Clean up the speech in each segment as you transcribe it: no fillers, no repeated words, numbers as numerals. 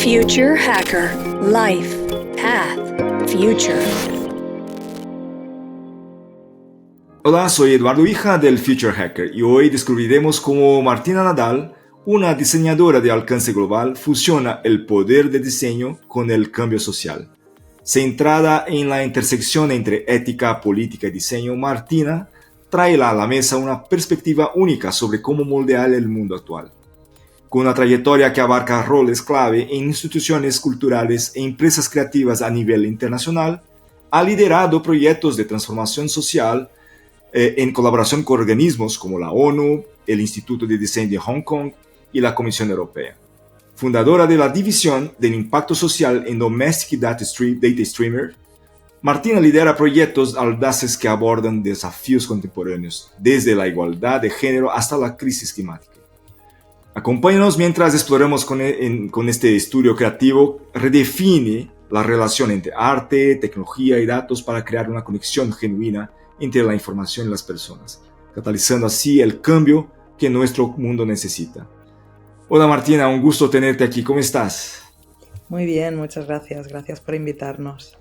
Future Hacker. Life. Path. Future. Hola, soy Eduardo Hija del Future Hacker y hoy descubriremos cómo Martina Nadal, una diseñadora de alcance global, fusiona el poder de diseño con el cambio social. Centrada en la intersección entre ética, política y diseño, Martina trae a la mesa una perspectiva única sobre cómo moldear el mundo actual. Con una trayectoria que abarca roles clave en instituciones culturales e empresas creativas a nivel internacional, ha liderado proyectos de transformación social en colaboración con organismos como la ONU, el Instituto de Diseño de Hong Kong y la Comisión Europea. Fundadora de la División del Impacto Social en Domestic Data Streamer, Martina lidera proyectos audaces que abordan desafíos contemporáneos, desde la igualdad de género hasta la crisis climática. Acompáñanos mientras exploramos con este estudio creativo, redefine la relación entre arte, tecnología y datos para crear una conexión genuina entre la información y las personas, catalizando así el cambio que nuestro mundo necesita. Hola Martina, un gusto tenerte aquí. ¿Cómo estás? Muy bien, muchas gracias. Gracias por invitarnos.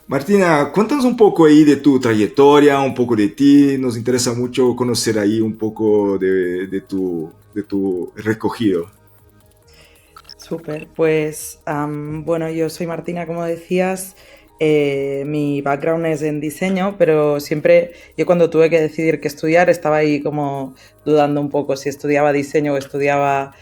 Martina, cuéntanos un poco ahí de tu trayectoria, un poco de ti. Nos interesa mucho conocer ahí un poco de tu recogido. Súper, pues bueno, yo soy Martina, como decías. Mi background es en diseño, pero siempre yo cuando tuve que decidir qué estudiar estaba ahí como dudando un poco si estudiaba diseño o estudiaba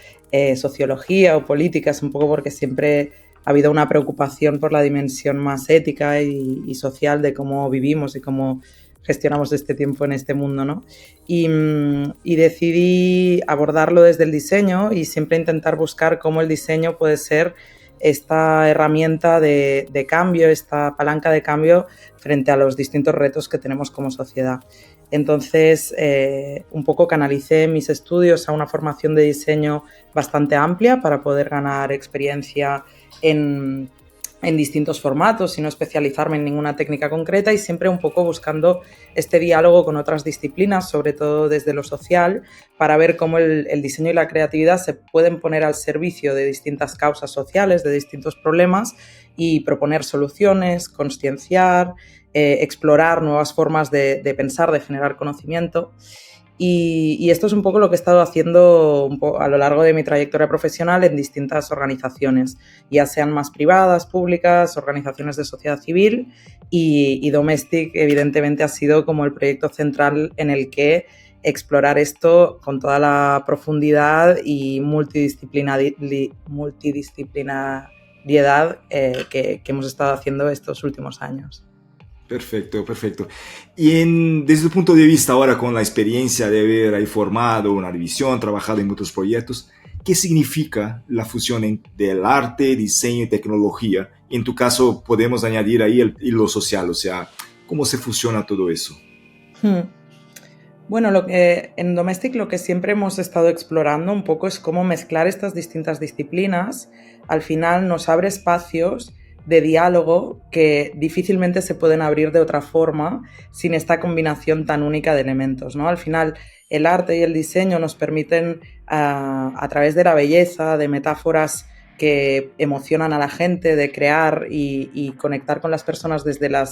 sociología o políticas, un poco porque siempre ha habido una preocupación por la dimensión más ética y social de cómo vivimos y cómo gestionamos este tiempo en este mundo, ¿no? Y decidí abordarlo desde el diseño y siempre intentar buscar cómo el diseño puede ser esta herramienta de cambio, esta palanca de cambio frente a los distintos retos que tenemos como sociedad. Entonces, un poco canalicé mis estudios a una formación de diseño bastante amplia para poder ganar experiencia en distintos formatos y no especializarme en ninguna técnica concreta, y siempre un poco buscando este diálogo con otras disciplinas, sobre todo desde lo social, para ver cómo el diseño y la creatividad se pueden poner al servicio de distintas causas sociales, de distintos problemas, y proponer soluciones, conscienciar, explorar nuevas formas de pensar, de generar conocimiento. Y esto es un poco lo que he estado haciendo a lo largo de mi trayectoria profesional en distintas organizaciones, ya sean más privadas, públicas, organizaciones de sociedad civil, y Domestic evidentemente ha sido como el proyecto central en el que explorar esto con toda la profundidad y multidisciplinariedad que hemos estado haciendo estos últimos años. Perfecto, perfecto. Y desde tu punto de vista ahora, con la experiencia de haber ahí formado una división, trabajado en muchos proyectos, ¿qué significa la fusión del arte, diseño y tecnología? En tu caso, podemos añadir ahí el hilo social, o sea, ¿cómo se fusiona todo eso? Bueno, en Domestic lo que siempre hemos estado explorando un poco es cómo mezclar estas distintas disciplinas. Al final nos abre espacios de diálogo que difícilmente se pueden abrir de otra forma sin esta combinación tan única de elementos, ¿no? Al final, el arte y el diseño nos permiten, a través de la belleza, de metáforas que emocionan a la gente, de crear y conectar con las personas desde la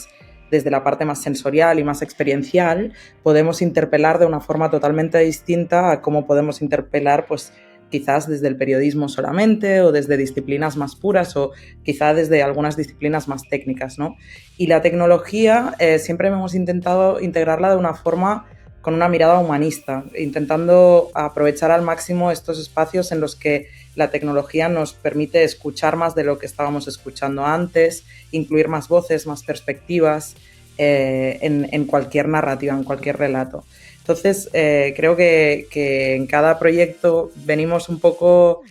parte más sensorial y más experiencial, podemos interpelar de una forma totalmente distinta a cómo podemos interpelar, pues, quizás desde el periodismo solamente, o desde disciplinas más puras, o quizás desde algunas disciplinas más técnicas, ¿no? Y la tecnología siempre hemos intentado integrarla de una forma con una mirada humanista, intentando aprovechar al máximo estos espacios en los que la tecnología nos permite escuchar más de lo que estábamos escuchando antes, incluir más voces, más perspectivas en cualquier narrativa, en cualquier relato. Entonces, creo que en cada proyecto venimos un poco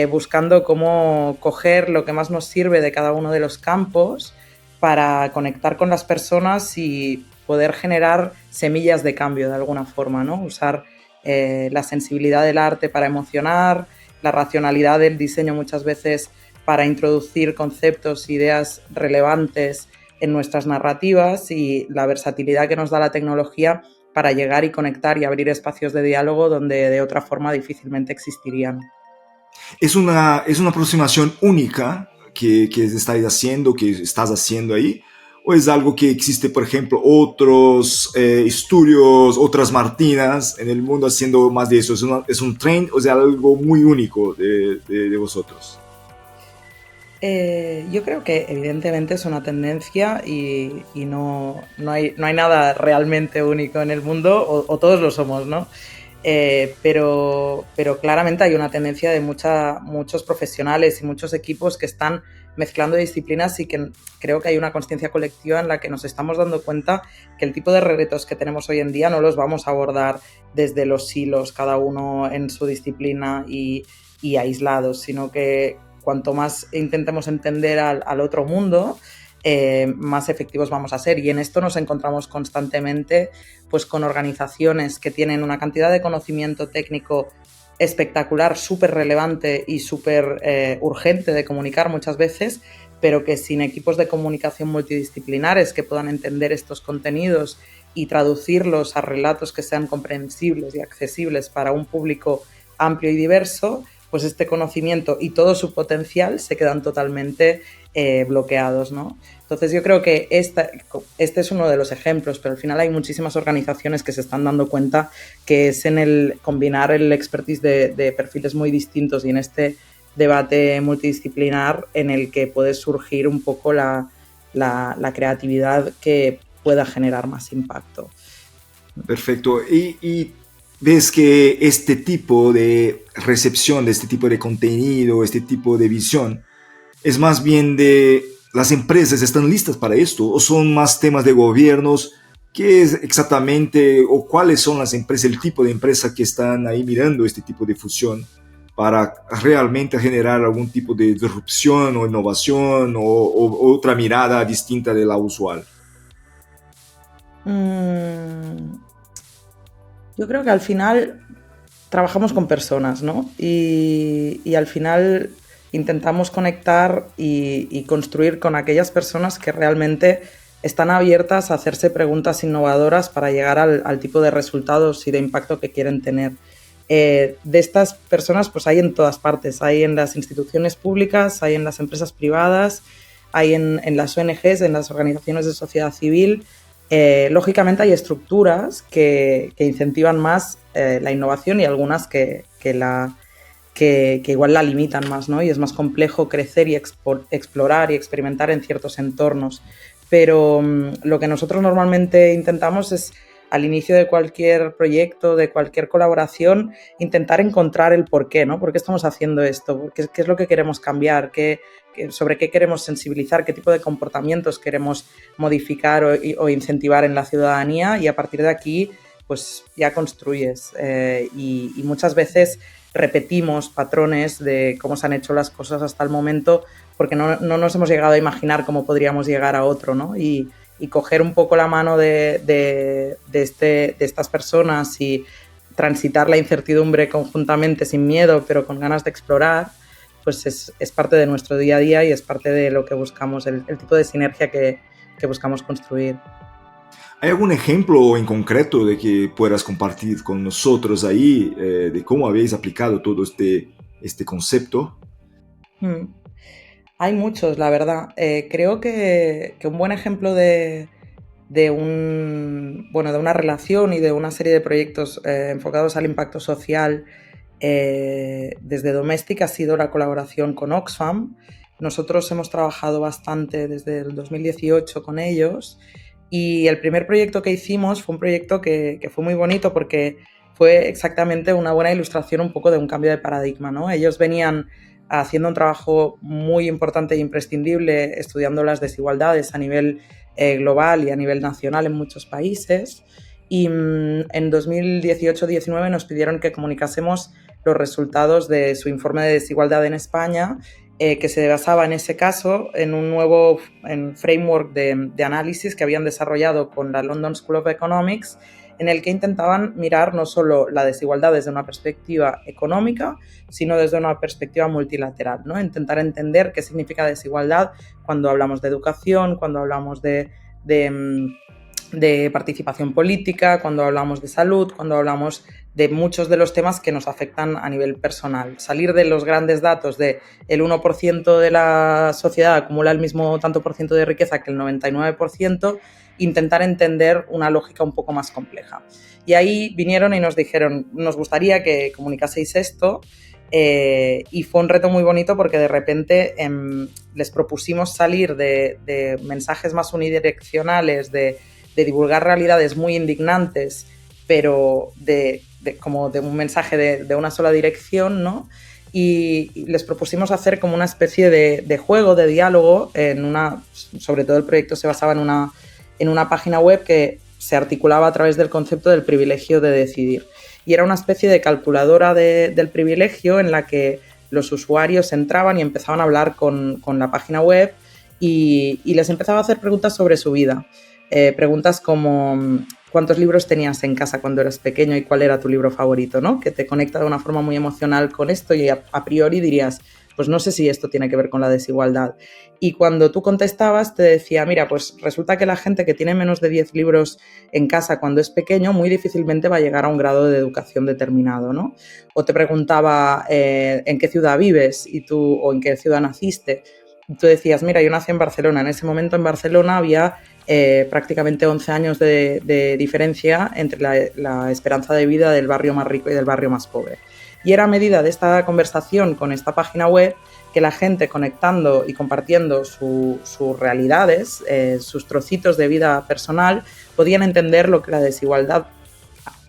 buscando cómo coger lo que más nos sirve de cada uno de los campos para conectar con las personas y poder generar semillas de cambio de alguna forma, ¿no? Usar la sensibilidad del arte para emocionar, la racionalidad del diseño muchas veces para introducir conceptos, ideas relevantes en nuestras narrativas, y la versatilidad que nos da la tecnología para llegar y conectar y abrir espacios de diálogo donde de otra forma difícilmente existirían. Es una aproximación única que estás haciendo ahí? ¿O es algo que existe, por ejemplo, otros estudios, otras Martinas en el mundo haciendo más de eso? ¿Es un trend o sea algo muy único de vosotros? Yo creo que evidentemente es una tendencia y no hay nada realmente único en el mundo, o todos lo somos, ¿no? Pero claramente hay una tendencia de muchos profesionales y muchos equipos que están mezclando disciplinas y que creo que hay una conciencia colectiva en la que nos estamos dando cuenta que el tipo de retos que tenemos hoy en día no los vamos a abordar desde los silos, cada uno en su disciplina y aislados, sino que cuanto más intentemos entender al otro mundo, más efectivos vamos a ser. Y en esto nos encontramos constantemente pues, con organizaciones que tienen una cantidad de conocimiento técnico espectacular, súper relevante y súper urgente de comunicar muchas veces, pero que sin equipos de comunicación multidisciplinares que puedan entender estos contenidos y traducirlos a relatos que sean comprensibles y accesibles para un público amplio y diverso, pues este conocimiento y todo su potencial se quedan totalmente bloqueados, ¿no? Entonces yo creo que este es uno de los ejemplos, pero al final hay muchísimas organizaciones que se están dando cuenta que es en el combinar el expertise de perfiles muy distintos y en este debate multidisciplinar en el que puede surgir un poco la creatividad que pueda generar más impacto. Perfecto. Y ves que este tipo de recepción, de este tipo de contenido, este tipo de visión, es más bien de las empresas están listas para esto o son más temas de gobiernos. ¿Qué es exactamente o cuáles son las empresas, el tipo de empresa que están ahí mirando este tipo de fusión para realmente generar algún tipo de disrupción o innovación o otra mirada distinta de la usual? Yo creo que al final trabajamos con personas, ¿no? Y al final intentamos conectar y construir con aquellas personas que realmente están abiertas a hacerse preguntas innovadoras para llegar al tipo de resultados y de impacto que quieren tener. De estas personas pues hay en todas partes, hay en las instituciones públicas, hay en las empresas privadas, hay en las ONGs, en las organizaciones de sociedad civil. Lógicamente hay estructuras que incentivan más la innovación y algunas que igual la limitan más, ¿no? Y es más complejo crecer y explorar y experimentar en ciertos entornos. Pero lo que nosotros normalmente intentamos es, al inicio de cualquier proyecto, de cualquier colaboración, intentar encontrar el por qué, ¿no? ¿Por qué estamos haciendo esto? ¿Qué es lo que queremos cambiar? ¿Sobre qué queremos sensibilizar? ¿Qué tipo de comportamientos queremos modificar o incentivar en la ciudadanía? Y a partir de aquí, pues ya construyes. Y muchas veces repetimos patrones de cómo se han hecho las cosas hasta el momento porque no nos hemos llegado a imaginar cómo podríamos llegar a otro, ¿no? Y coger un poco la mano de estas personas y transitar la incertidumbre conjuntamente sin miedo, pero con ganas de explorar, pues es parte de nuestro día a día y es parte de lo que buscamos, el tipo de sinergia que buscamos construir. ¿Hay algún ejemplo en concreto de que puedas compartir con nosotros ahí de cómo habéis aplicado todo este concepto? Hay muchos, la verdad. Creo que un buen ejemplo de una relación y de una serie de proyectos enfocados al impacto social desde Domestic ha sido la colaboración con Oxfam. Nosotros hemos trabajado bastante desde el 2018 con ellos y el primer proyecto que hicimos fue un proyecto que fue muy bonito porque fue exactamente una buena ilustración un poco de un cambio de paradigma, ¿no? Ellos venían haciendo un trabajo muy importante e imprescindible estudiando las desigualdades a nivel global y a nivel nacional en muchos países. Y en 2018-19 nos pidieron que comunicásemos los resultados de su informe de desigualdad en España, que se basaba en ese caso en un nuevo framework de análisis que habían desarrollado con la London School of Economics, en el que intentaban mirar no solo la desigualdad desde una perspectiva económica, sino desde una perspectiva multilateral, ¿no? Intentar entender qué significa desigualdad cuando hablamos de educación, cuando hablamos de de participación política, cuando hablamos de salud, cuando hablamos de muchos de los temas que nos afectan a nivel personal. Salir de los grandes datos de el 1% de la sociedad acumula el mismo tanto por ciento de riqueza que el 99%, intentar entender una lógica un poco más compleja. Y ahí vinieron y nos dijeron, nos gustaría que comunicaseis esto, y fue un reto muy bonito porque de repente les propusimos salir de mensajes más unidireccionales, de divulgar realidades muy indignantes, pero como de un mensaje de una sola dirección, ¿no? Y les propusimos hacer como una especie de juego, de diálogo, sobre todo el proyecto se basaba en una página web que se articulaba a través del concepto del privilegio de decidir. Y era una especie de calculadora del privilegio en la que los usuarios entraban y empezaban a hablar con la página web y les empezaba a hacer preguntas sobre su vida. Preguntas como cuántos libros tenías en casa cuando eras pequeño y cuál era tu libro favorito, ¿no? Que te conecta de una forma muy emocional con esto y a priori dirías, pues no sé si esto tiene que ver con la desigualdad. Y cuando tú contestabas te decía, mira, pues resulta que la gente que tiene menos de 10 libros en casa cuando es pequeño muy difícilmente va a llegar a un grado de educación determinado, ¿no? O te preguntaba en qué ciudad vives o en qué ciudad naciste. Y tú decías, mira, yo nací en Barcelona. En ese momento en Barcelona había prácticamente 11 años de diferencia entre la esperanza de vida del barrio más rico y del barrio más pobre. Y era a medida de esta conversación con esta página web que la gente conectando y compartiendo sus realidades, sus trocitos de vida personal, podían entender lo que la desigualdad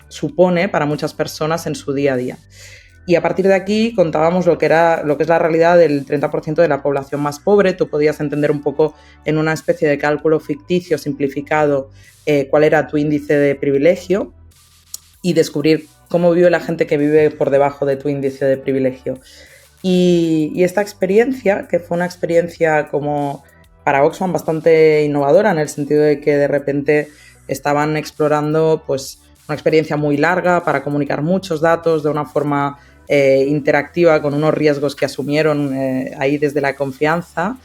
supone para muchas personas en su día a día. Y a partir de aquí contábamos lo que es la realidad del 30% de la población más pobre. Tú podías entender un poco en una especie de cálculo ficticio simplificado cuál era tu índice de privilegio y descubrir cómo vive la gente que vive por debajo de tu índice de privilegio. Y esta experiencia, que fue una experiencia como para Oxfam bastante innovadora en el sentido de que de repente estaban explorando pues, una experiencia muy larga para comunicar muchos datos de una forma interactiva con unos riesgos que asumieron ahí desde la confianza.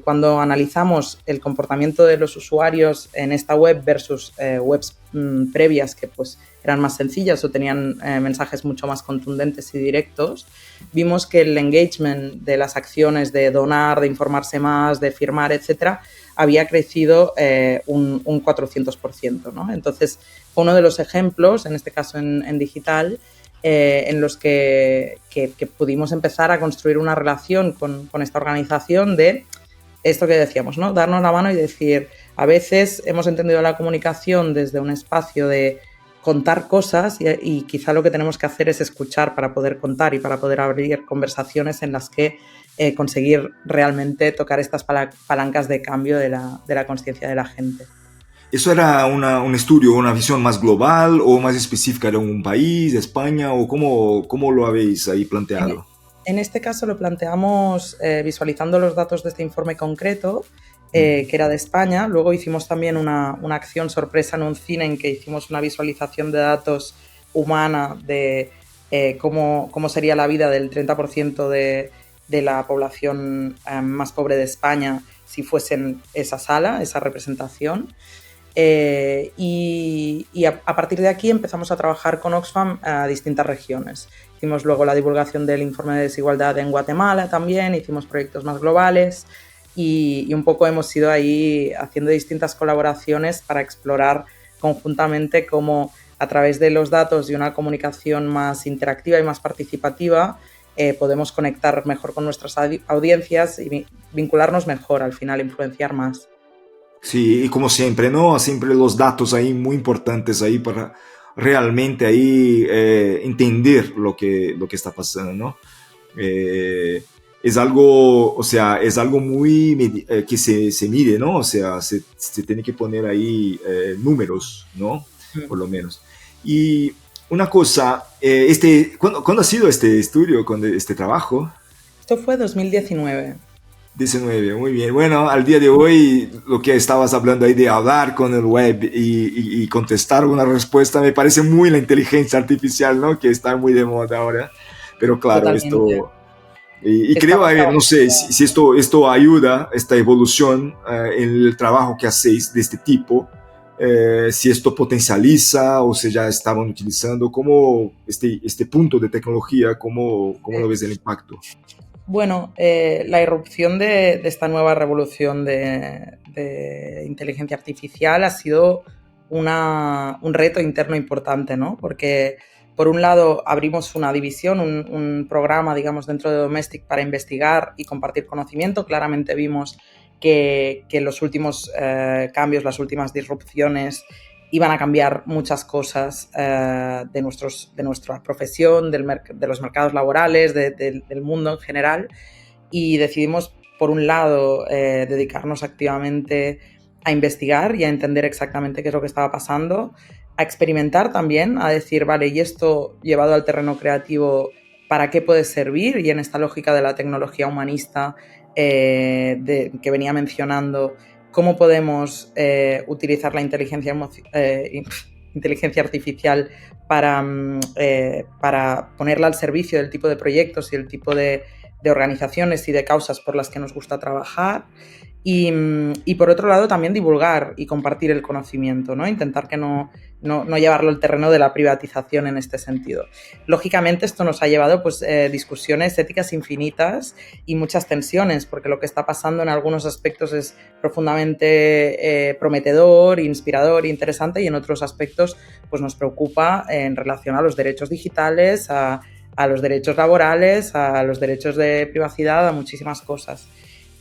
Cuando analizamos el comportamiento de los usuarios en esta web versus webs previas que pues, eran más sencillas o tenían mensajes mucho más contundentes y directos, vimos que el engagement de las acciones de donar, de informarse más, de firmar, etcétera, había crecido un 400%, ¿no? Entonces, fue uno de los ejemplos, en este caso en digital, en los que pudimos empezar a construir una relación con esta organización de esto que decíamos, ¿no? Darnos la mano y decir, a veces hemos entendido la comunicación desde un espacio de contar cosas y quizá lo que tenemos que hacer es escuchar para poder contar y para poder abrir conversaciones en las que conseguir realmente tocar estas palancas de cambio de la conciencia de la gente. ¿Eso era un estudio, una visión más global o más específica de un país, de España, o cómo lo habéis ahí planteado? En este caso lo planteamos visualizando los datos de este informe concreto, que era de España. Luego hicimos también una acción sorpresa en un cine en que hicimos una visualización de datos humana de cómo sería la vida del 30% de la población más pobre de España si fuesen esa sala, esa representación. Y a partir de aquí empezamos a trabajar con Oxfam a distintas regiones. Hicimos luego la divulgación del informe de desigualdad en Guatemala también, hicimos proyectos más globales y un poco hemos ido ahí haciendo distintas colaboraciones para explorar conjuntamente cómo a través de los datos y una comunicación más interactiva y más participativa podemos conectar mejor con nuestras audiencias y vincularnos mejor, al final influenciar más. Sí, y como siempre, ¿no? Siempre los datos ahí muy importantes ahí para realmente ahí entender lo que está pasando, ¿no? Es algo, o sea, es algo muy que se mide, ¿no? O sea, se tiene que poner ahí números, ¿no? Por lo menos. Y una cosa, ¿cuándo ha sido este estudio, este trabajo? Esto fue 2019. 19, muy bien. Bueno, al día de hoy, lo que estabas hablando ahí de hablar con el web y contestar una respuesta, me parece muy la inteligencia artificial, ¿no? Que está muy de moda ahora. Pero claro, Totalmente. esto... Y creo, no sé, si esto ayuda, esta evolución en el trabajo que hacéis de este tipo, si esto potencializa o si ya estaban utilizando, como este punto de tecnología, ¿cómo lo ves el impacto? Bueno, la irrupción de esta nueva revolución de inteligencia artificial ha sido un reto interno importante, ¿no? Porque, por un lado, abrimos una división, un programa, digamos, dentro de Domestic para investigar y compartir conocimiento. Claramente vimos que los últimos cambios, las últimas disrupciones iban a cambiar muchas cosas de nuestra profesión, de los mercados laborales, del mundo en general, y decidimos, por un lado, dedicarnos activamente a investigar y a entender exactamente qué es lo que estaba pasando, a experimentar también, a decir, vale, y esto llevado al terreno creativo, ¿para qué puede servir? Y en esta lógica de la tecnología humanista que venía mencionando, cómo podemos utilizar la inteligencia artificial para ponerla al servicio del tipo de proyectos y el tipo de organizaciones y de causas por las que nos gusta trabajar. Y por otro lado también divulgar y compartir el conocimiento, ¿no? Intentar que no llevarlo al terreno de la privatización en este sentido. Lógicamente esto nos ha llevado pues, discusiones éticas infinitas y muchas tensiones, porque lo que está pasando en algunos aspectos es profundamente prometedor, inspirador, interesante, y en otros aspectos pues, nos preocupa en relación a los derechos digitales, a los derechos laborales, a los derechos de privacidad, a muchísimas cosas.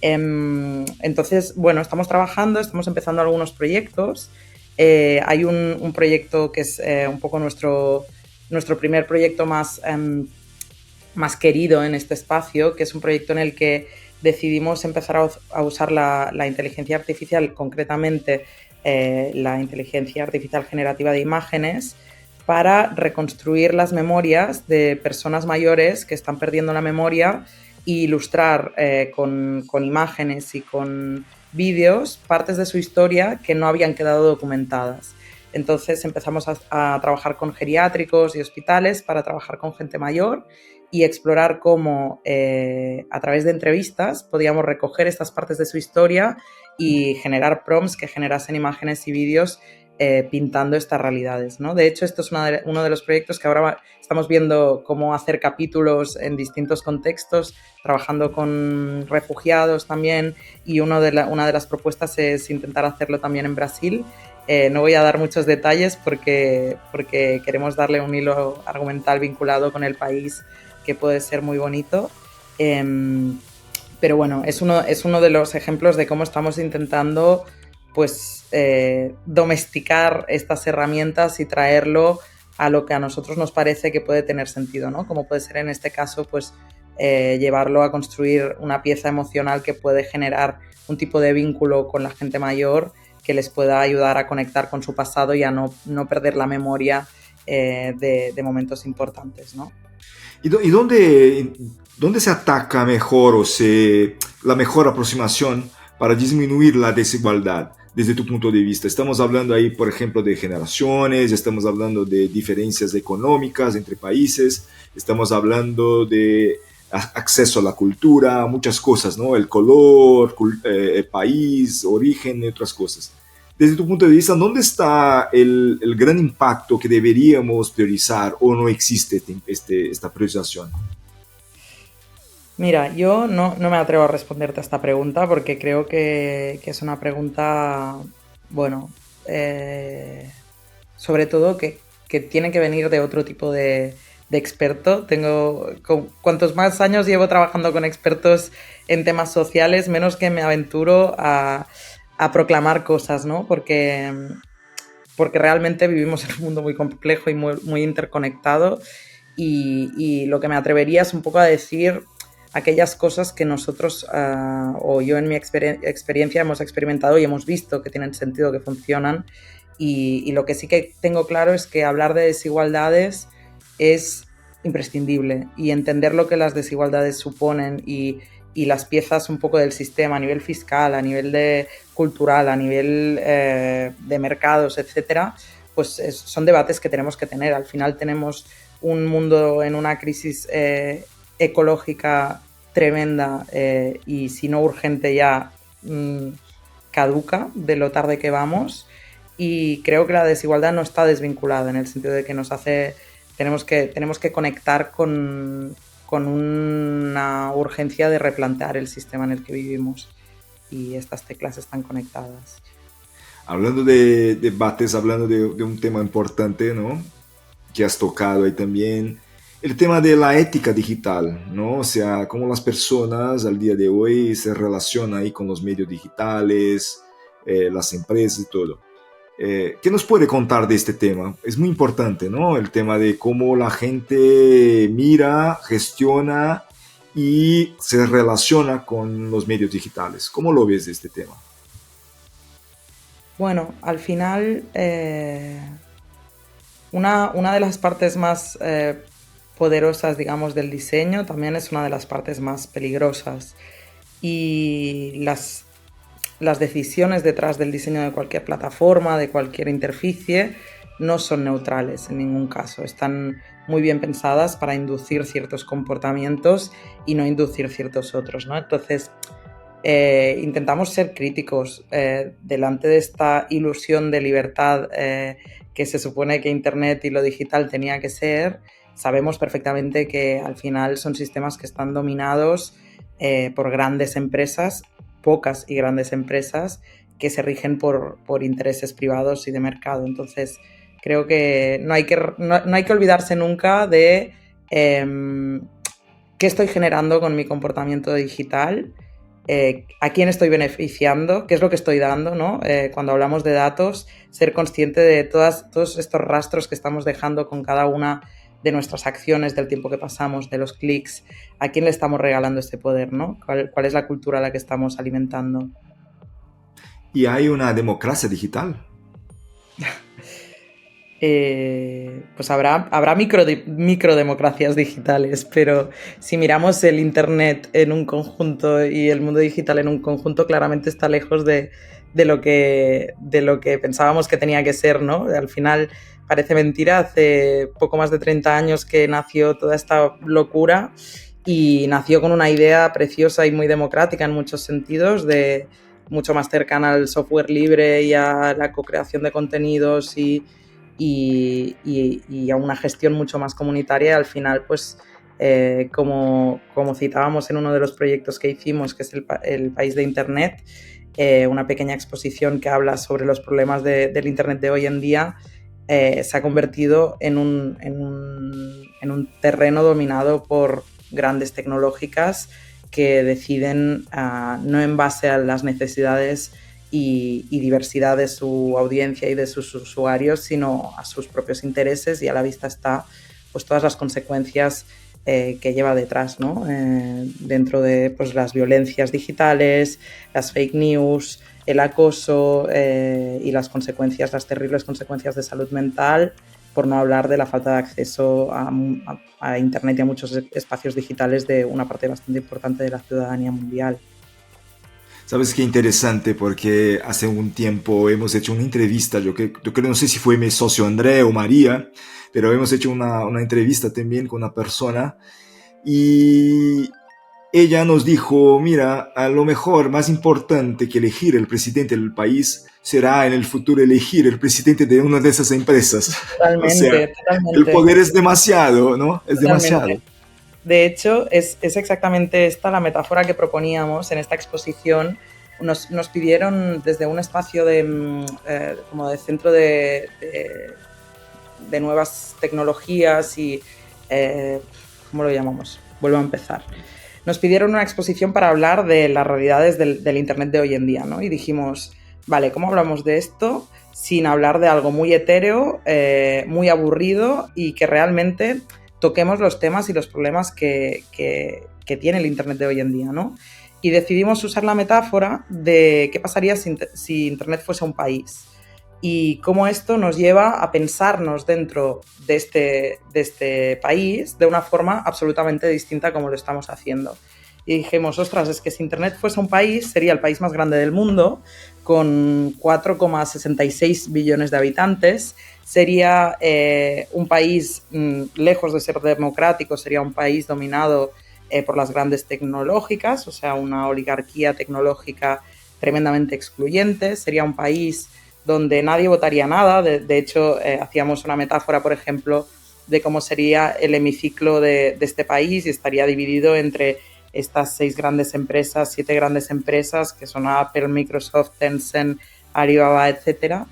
Entonces, bueno, estamos trabajando, estamos empezando algunos proyectos. Hay un proyecto que es un poco nuestro primer proyecto más querido en este espacio, que es un proyecto en el que decidimos empezar a usar la inteligencia artificial, concretamente la inteligencia artificial generativa de imágenes, para reconstruir las memorias de personas mayores que están perdiendo la memoria e ilustrar con imágenes y con vídeos partes de su historia que no habían quedado documentadas. Entonces empezamos a trabajar con geriátricos y hospitales para trabajar con gente mayor y explorar cómo a través de entrevistas podíamos recoger estas partes de su historia y generar prompts que generasen imágenes y vídeos pintando estas realidades, ¿no? De hecho, esto es uno de los proyectos que ahora estamos viendo cómo hacer capítulos en distintos contextos, trabajando con refugiados también, y una de las propuestas es intentar hacerlo también en Brasil. No voy a dar muchos detalles porque queremos darle un hilo argumental vinculado con el país que puede ser muy bonito. Pero bueno, es uno de los ejemplos de cómo estamos intentando pues domesticar estas herramientas y traerlo a lo que a nosotros nos parece que puede tener sentido, ¿no? Como puede ser en este caso, pues llevarlo a construir una pieza emocional que puede generar un tipo de vínculo con la gente mayor que les pueda ayudar a conectar con su pasado y a no perder la memoria de momentos importantes, ¿no? ¿Y dónde se ataca mejor la mejor aproximación para disminuir la desigualdad desde tu punto de vista? Estamos hablando ahí, por ejemplo, de generaciones, estamos hablando de diferencias económicas entre países, estamos hablando de acceso a la cultura, muchas cosas, ¿no? El color, el país, origen y otras cosas. Desde tu punto de vista, ¿dónde está el gran impacto que deberíamos priorizar o no existe esta priorización? Mira, yo no me atrevo a responderte a esta pregunta porque creo que es una pregunta, bueno, sobre todo que tiene que venir de otro tipo de experto. Cuantos más años llevo trabajando con expertos en temas sociales, menos que me aventuro a proclamar cosas, ¿no? Porque realmente vivimos en un mundo muy complejo y muy interconectado, y lo que me atrevería es un poco a decir aquellas cosas que nosotros o yo en mi experiencia hemos experimentado y hemos visto que tienen sentido, que funcionan, y lo que sí que tengo claro es que hablar de desigualdades es imprescindible, y entender lo que las desigualdades suponen y las piezas un poco del sistema a nivel fiscal, a nivel cultural, a nivel de mercados, etcétera, pues son debates que tenemos que tener. Al final tenemos un mundo en una crisis ecológica tremenda y si no urgente ya caduca de lo tarde que vamos, y creo que la desigualdad no está desvinculada en el sentido de que tenemos que conectar con una urgencia de replantear el sistema en el que vivimos y estas teclas están conectadas. Hablando de debates, hablando de un tema importante, ¿no? Que has tocado ahí también, el tema de la ética digital, ¿no? O sea, cómo las personas al día de hoy se relacionan ahí con los medios digitales, las empresas y todo. ¿Qué nos puede contar de este tema? Es muy importante, ¿no? El tema de cómo la gente mira, gestiona y se relaciona con los medios digitales. ¿Cómo lo ves de este tema? Bueno, al final, una de las partes más poderosas, digamos, del diseño también es una de las partes más peligrosas. Y las decisiones detrás del diseño de cualquier plataforma, de cualquier interficie, no son neutrales en ningún caso. Están muy bien pensadas para inducir ciertos comportamientos y no inducir ciertos otros, ¿no? Entonces, intentamos ser críticos delante de esta ilusión de libertad que se supone que Internet y lo digital tenía que ser. Sabemos perfectamente que al final son sistemas que están dominados por grandes empresas, pocas y grandes empresas, que se rigen por intereses privados y de mercado. Entonces, creo que no hay que olvidarse nunca de qué estoy generando con mi comportamiento digital, a quién estoy beneficiando, qué es lo que estoy dando, ¿no? Cuando hablamos de datos, ser consciente de todos estos rastros que estamos dejando con cada una de nuestras acciones, del tiempo que pasamos, de los clics, a quién le estamos regalando este poder, ¿no? ¿Cuál es la cultura a la que estamos alimentando? ¿Y hay una democracia digital? Pues habrá microdemocracias digitales, pero si miramos el Internet en un conjunto y el mundo digital en un conjunto, claramente está lejos de lo que pensábamos que tenía que ser, ¿no? Al final parece mentira, hace poco más de 30 años que nació toda esta locura y nació con una idea preciosa y muy democrática en muchos sentidos, mucho más cercana al software libre y a la co-creación de contenidos y a una gestión mucho más comunitaria. Al final, pues, como citábamos en uno de los proyectos que hicimos, que es el País de Internet, una pequeña exposición que habla sobre los problemas del Internet de hoy en día, se ha convertido en un terreno dominado por grandes tecnológicas que deciden, no en base a las necesidades y diversidad de su audiencia y de sus usuarios, sino a sus propios intereses, y a la vista está pues todas las consecuencias que lleva detrás, ¿no? Dentro de pues, las violencias digitales, las fake news, el acoso y las terribles consecuencias de salud mental, por no hablar de la falta de acceso a Internet y a muchos espacios digitales de una parte bastante importante de la ciudadanía mundial. Sabes qué interesante, porque hace un tiempo hemos hecho una entrevista, yo creo, no sé si fue mi socio André o María, pero hemos hecho una entrevista también con una persona y ella nos dijo, mira, a lo mejor más importante que elegir el presidente del país será en el futuro elegir el presidente de una de esas empresas. Totalmente, O sea, totalmente. el poder es demasiado, ¿no? Es Totalmente. demasiado. De hecho, es exactamente esta la metáfora que proponíamos en esta exposición. Nos pidieron desde un espacio como de centro de nuevas tecnologías y, ¿cómo lo llamamos? Vuelvo a empezar. Nos pidieron una exposición para hablar de las realidades del Internet de hoy en día, ¿no? Y dijimos, vale, ¿cómo hablamos de esto sin hablar de algo muy etéreo, muy aburrido y que realmente toquemos los temas y los problemas que tiene el Internet de hoy en día, ¿no? Y decidimos usar la metáfora de qué pasaría si Internet fuese un país y cómo esto nos lleva a pensarnos dentro de este país de una forma absolutamente distinta a como lo estamos haciendo. Y dijimos, ostras, es que si Internet fuese un país, sería el país más grande del mundo, con 4,66 billones de habitantes. Sería un país lejos de ser democrático, sería un país dominado por las grandes tecnológicas, o sea, una oligarquía tecnológica tremendamente excluyente. Sería un país donde nadie votaría nada. De hecho, hacíamos una metáfora, por ejemplo, de cómo sería el hemiciclo de este país, y estaría dividido entre estas 6 grandes empresas, 7 grandes empresas, que son Apple, Microsoft, Tencent, Alibaba, etc.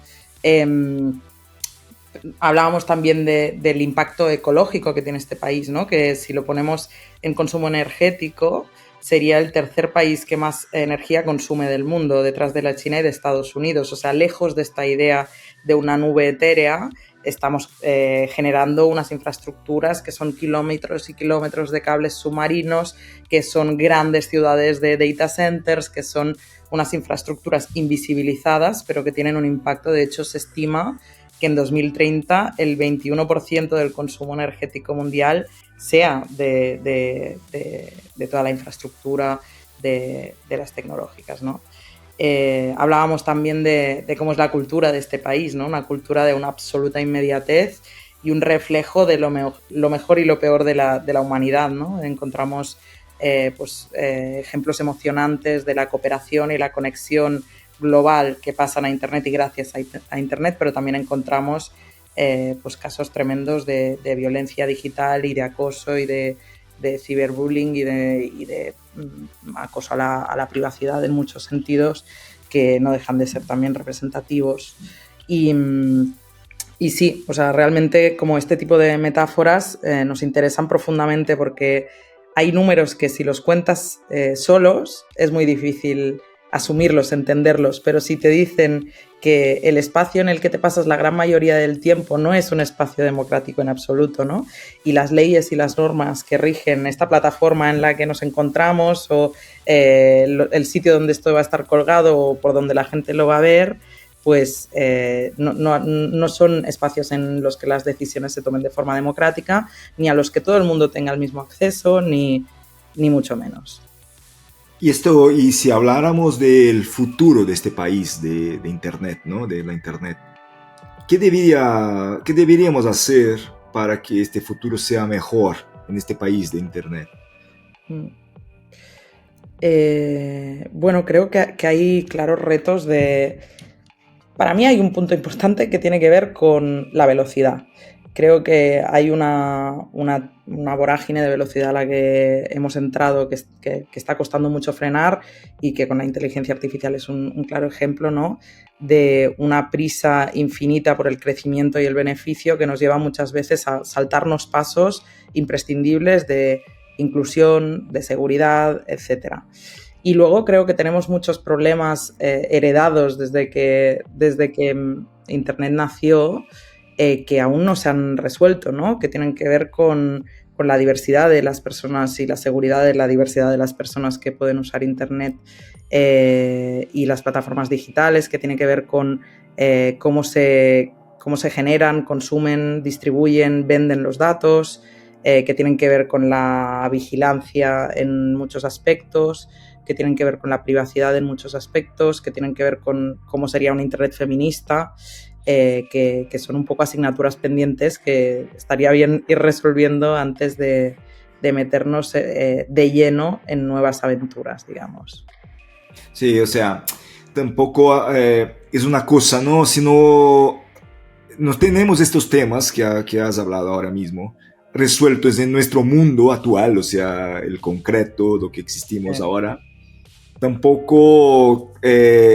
Hablábamos también del impacto ecológico que tiene este país, ¿no? Que si lo ponemos en consumo energético, sería el tercer país que más energía consume del mundo, detrás de la China y de Estados Unidos. O sea, lejos de esta idea de una nube etérea, estamos generando unas infraestructuras que son kilómetros y kilómetros de cables submarinos, que son grandes ciudades de data centers, que son unas infraestructuras invisibilizadas, pero que tienen un impacto. De hecho, se estima que en 2030 el 21% del consumo energético mundial sea de toda la infraestructura de las tecnológicas, ¿no? Hablábamos también de cómo es la cultura de este país, ¿no? Una cultura de una absoluta inmediatez y un reflejo de lo mejor y lo peor de la humanidad, ¿no? Encontramos ejemplos emocionantes de la cooperación y la conexión global que pasan a Internet y gracias a Internet, pero también encontramos casos tremendos de violencia digital y de acoso y de ciberbullying y de acoso a la privacidad en muchos sentidos, que no dejan de ser también representativos. Y sí, o sea, realmente como este tipo de metáforas nos interesan profundamente, porque hay números que si los cuentas solos es muy difícil asumirlos, entenderlos, pero si te dicen que el espacio en el que te pasas la gran mayoría del tiempo no es un espacio democrático en absoluto, ¿no? Y las leyes y las normas que rigen esta plataforma en la que nos encontramos, o el sitio donde esto va a estar colgado o por donde la gente lo va a ver, pues no son espacios en los que las decisiones se tomen de forma democrática, ni a los que todo el mundo tenga el mismo acceso, ni mucho menos. Y si habláramos del futuro de este país, de Internet, ¿no? De la Internet, ¿qué deberíamos hacer para que este futuro sea mejor en este país de Internet? Bueno, creo que hay claros retos Para mí hay un punto importante que tiene que ver con la velocidad. Creo que hay una vorágine de velocidad a la que hemos entrado, que está costando mucho frenar, y que con la inteligencia artificial es un claro ejemplo, ¿no? De una prisa infinita por el crecimiento y el beneficio que nos lleva muchas veces a saltarnos pasos imprescindibles de inclusión, de seguridad, etc. Y luego creo que tenemos muchos problemas heredados desde que Internet nació, que aún no se han resuelto, ¿no? Que tienen que ver con la diversidad de las personas y la seguridad de la diversidad de las personas que pueden usar Internet y las plataformas digitales, que tienen que ver con cómo se generan, consumen, distribuyen, venden los datos, que tienen que ver con la vigilancia en muchos aspectos, que tienen que ver con la privacidad en muchos aspectos, que tienen que ver con cómo sería un Internet feminista, que son un poco asignaturas pendientes que estaría bien ir resolviendo antes de meternos de lleno en nuevas aventuras, digamos. Sí, o sea, tampoco es una cosa, ¿no? Sino no tenemos estos temas que has hablado ahora mismo resueltos en nuestro mundo actual, o sea, el concreto, lo que existimos ahora. Tampoco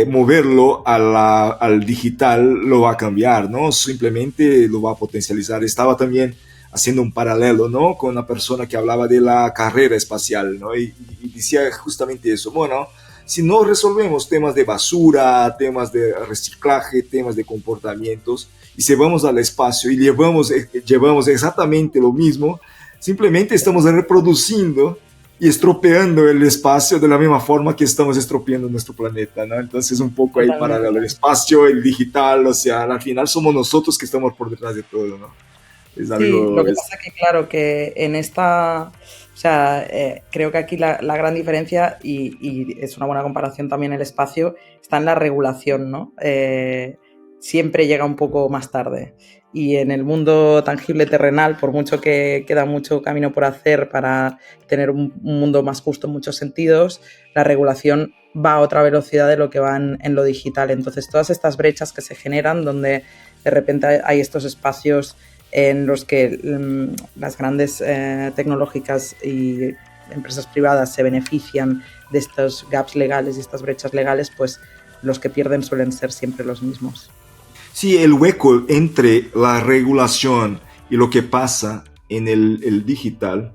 moverlo al digital lo va a cambiar, ¿no? Simplemente lo va a potencializar. Estaba también haciendo un paralelo, ¿no? Con una persona que hablaba de la carrera espacial, ¿no? Y decía justamente eso. Bueno, si no resolvemos temas de basura, temas de reciclaje, temas de comportamientos, y si vamos al espacio y llevamos exactamente lo mismo, simplemente estamos reproduciendo y estropeando el espacio de la misma forma que estamos estropeando nuestro planeta, ¿no? Entonces un poco ahí paralelo, el espacio, el digital, o sea, al final somos nosotros que estamos por detrás de todo, ¿no? Es algo, sí, lo que pasa que claro, que en esta, o sea, creo que aquí la gran diferencia, y es una buena comparación también, el espacio, está en la regulación, ¿no? Siempre llega un poco más tarde. Y en el mundo tangible terrenal, por mucho que queda mucho camino por hacer para tener un mundo más justo en muchos sentidos, la regulación va a otra velocidad de lo que va en lo digital. Entonces, todas estas brechas que se generan donde de repente hay estos espacios en los que las grandes tecnológicas y empresas privadas se benefician de estos gaps legales y estas brechas legales, pues los que pierden suelen ser siempre los mismos. Sí, el hueco entre la regulación y lo que pasa en el digital,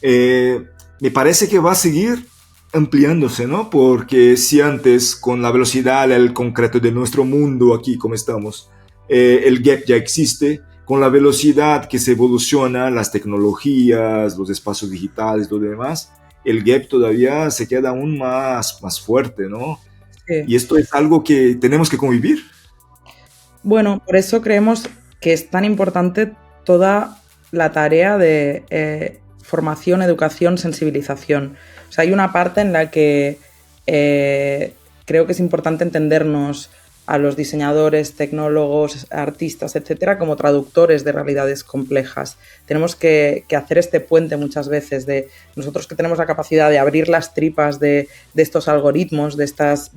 me parece que va a seguir ampliándose, ¿no? Porque si antes, con la velocidad, el concreto de nuestro mundo aquí, como estamos, el gap ya existe, con la velocidad que se evoluciona, las tecnologías, los espacios digitales, todo lo demás, el gap todavía se queda aún más fuerte, ¿no? Sí. Y esto es algo que tenemos que convivir. Bueno, por eso creemos que es tan importante toda la tarea de formación, educación, sensibilización. O sea, hay una parte en la que creo que es importante entendernos a los diseñadores, tecnólogos, artistas, etcétera, como traductores de realidades complejas. Tenemos que hacer este puente muchas veces de nosotros que tenemos la capacidad de abrir las tripas de estos algoritmos, de estas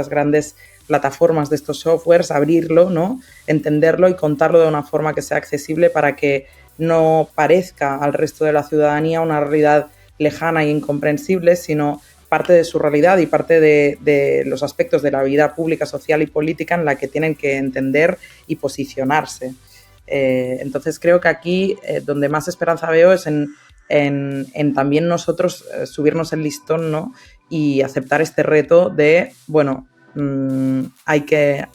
grandes plataformas, de estos softwares, abrirlo, ¿no? Entenderlo y contarlo de una forma que sea accesible para que no parezca al resto de la ciudadanía una realidad lejana e incomprensible, sino parte de su realidad y parte de los aspectos de la vida pública, social y política en la que tienen que entender y posicionarse. Entonces creo que aquí donde más esperanza veo es en también nosotros subirnos el listón, ¿no? Y aceptar este reto de, bueno, hay que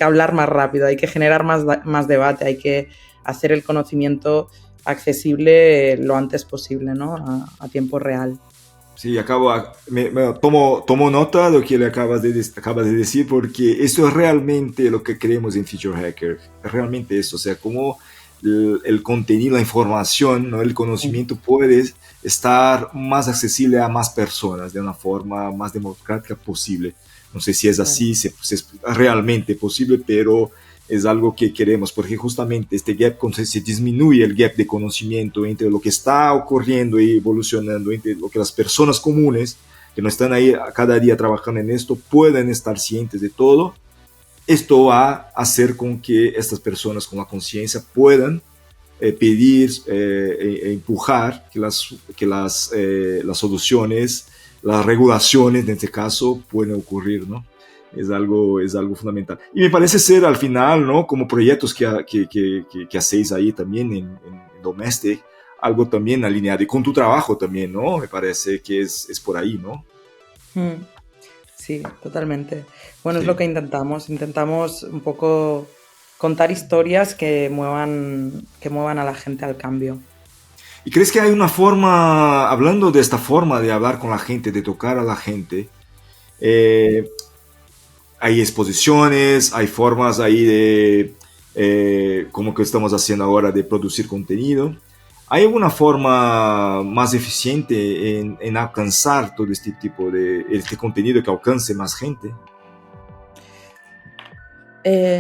hablar más rápido, hay que generar más debate, hay que hacer el conocimiento accesible lo antes posible, ¿no? A tiempo real. Sí, tomo nota de lo que le acabas de decir, porque esto es realmente lo que creemos en Future Hacker. Es realmente eso, o sea, como el contenido, la información, ¿no? El conocimiento puede estar más accesible a más personas de una forma más democrática posible. No sé si es así, si es realmente posible, pero es algo que queremos, porque justamente este gap, se disminuye el gap de conocimiento entre lo que está ocurriendo y evolucionando, entre lo que las personas comunes que no están ahí cada día trabajando en esto pueden estar cientes de todo. Esto va a hacer con que estas personas con la conciencia puedan pedir e empujar que las soluciones, las regulaciones en este caso pueden ocurrir, ¿no? Es algo fundamental. Y me parece ser al final, ¿no? Como proyectos que hacéis ahí también en Domestic, algo también alineado y con tu trabajo también, ¿no? Me parece que es por ahí, ¿no? Sí, totalmente. Bueno, Sí. es lo que intentamos un poco contar historias que muevan a la gente al cambio. ¿Y crees que hay una forma, hablando de esta forma de hablar con la gente, de tocar a la gente, hay exposiciones, hay formas ahí de, como que estamos haciendo ahora, de producir contenido? ¿Hay alguna forma más eficiente en alcanzar todo este tipo de este contenido que alcance más gente?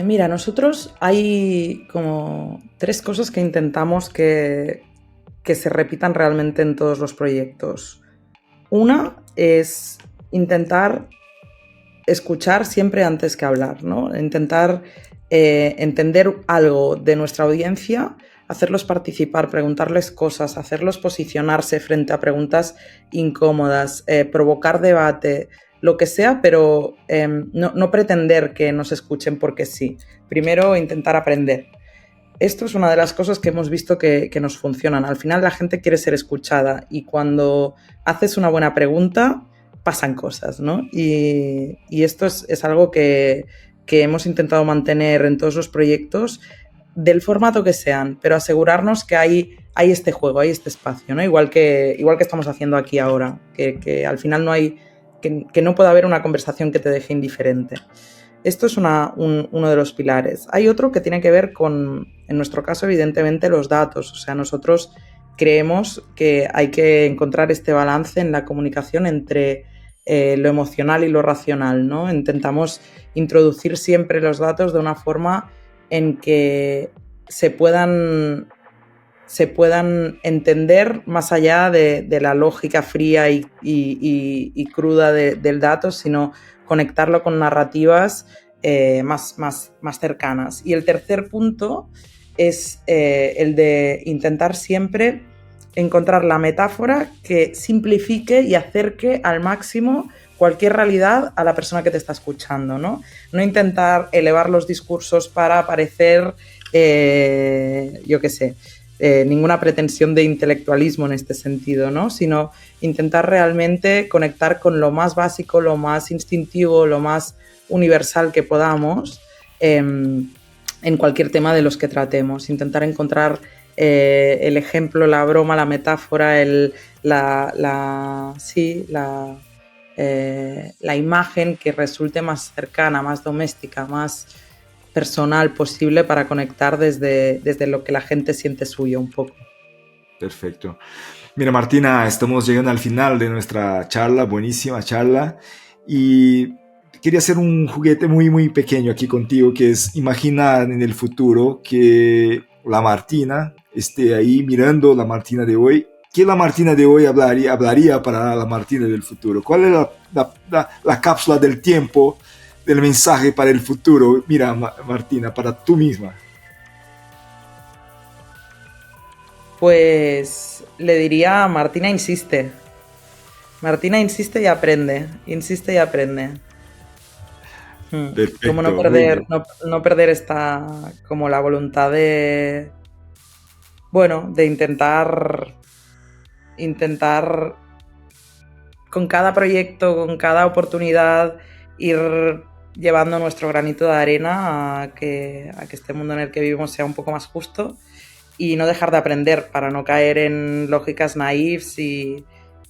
Mira, nosotros hay como 3 cosas que intentamos que se repitan realmente en todos los proyectos. Una es intentar escuchar siempre antes que hablar, ¿no? Intentar entender algo de nuestra audiencia, hacerlos participar, preguntarles cosas, hacerlos posicionarse frente a preguntas incómodas, provocar debate, lo que sea, pero no pretender que nos escuchen porque sí. Primero intentar aprender. Esto es una de las cosas que hemos visto que nos funcionan. Al final la gente quiere ser escuchada y cuando haces una buena pregunta pasan cosas, ¿no? Y esto es algo que hemos intentado mantener en todos los proyectos del formato que sean, pero asegurarnos que hay este juego, hay este espacio, ¿no? Igual que estamos haciendo aquí ahora, que al final no hay, que no puede haber una conversación que te deje indiferente. Esto es uno de los pilares. Hay otro que tiene que ver con, en nuestro caso, evidentemente, los datos. O sea, nosotros creemos que hay que encontrar este balance en la comunicación entre lo emocional y lo racional, ¿no? Intentamos introducir siempre los datos de una forma en que se puedan se puedan entender más allá de la lógica fría y cruda del dato, sino conectarlo con narrativas más cercanas. Y el tercer punto es el de intentar siempre encontrar la metáfora que simplifique y acerque al máximo cualquier realidad a la persona que te está escuchando, ¿no? No intentar elevar los discursos para parecer, yo qué sé, ninguna pretensión de intelectualismo en este sentido, ¿no? Sino intentar realmente conectar con lo más básico, lo más instintivo, lo más universal que podamos en cualquier tema de los que tratemos. Intentar encontrar el ejemplo, la broma, la metáfora, la imagen que resulte más cercana, más doméstica, más personal posible para conectar desde lo que la gente siente suyo un poco. Perfecto. Mira, Martina, estamos llegando al final de nuestra charla, buenísima charla, y quería hacer un juguete muy, muy pequeño aquí contigo, que es imaginar en el futuro que la Martina esté ahí mirando la Martina de hoy. ¿Qué la Martina de hoy hablaría para la Martina del futuro? ¿Cuál es la cápsula del tiempo del mensaje para el futuro? Mira, Martina, para tú misma. Pues le diría, Martina insiste. Martina insiste y aprende. Insiste y aprende. Perfecto, como no perder esta, como la voluntad de, bueno, de intentar con cada proyecto, con cada oportunidad, ir llevando nuestro granito de arena a que este mundo en el que vivimos sea un poco más justo y no dejar de aprender para no caer en lógicas naifs y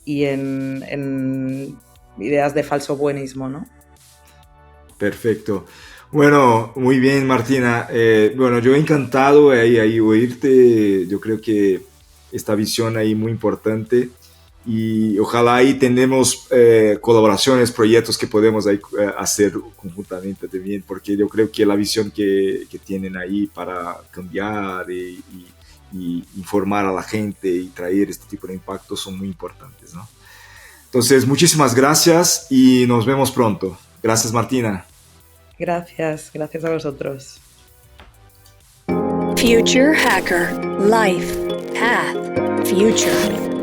en ideas de falso buenismo, ¿no? Perfecto. Bueno, muy bien, Martina. Bueno, yo encantado ahí oírte. Yo creo que esta visión ahí muy importante y ojalá ahí tenemos colaboraciones, proyectos que podemos ahí, hacer conjuntamente también, porque yo creo que la visión que tienen ahí para cambiar y informar a la gente y traer este tipo de impactos son muy importantes, ¿no? Entonces, muchísimas gracias y nos vemos pronto. Gracias, Martina. Gracias a vosotros. Future Hacker. Life. Path. Future.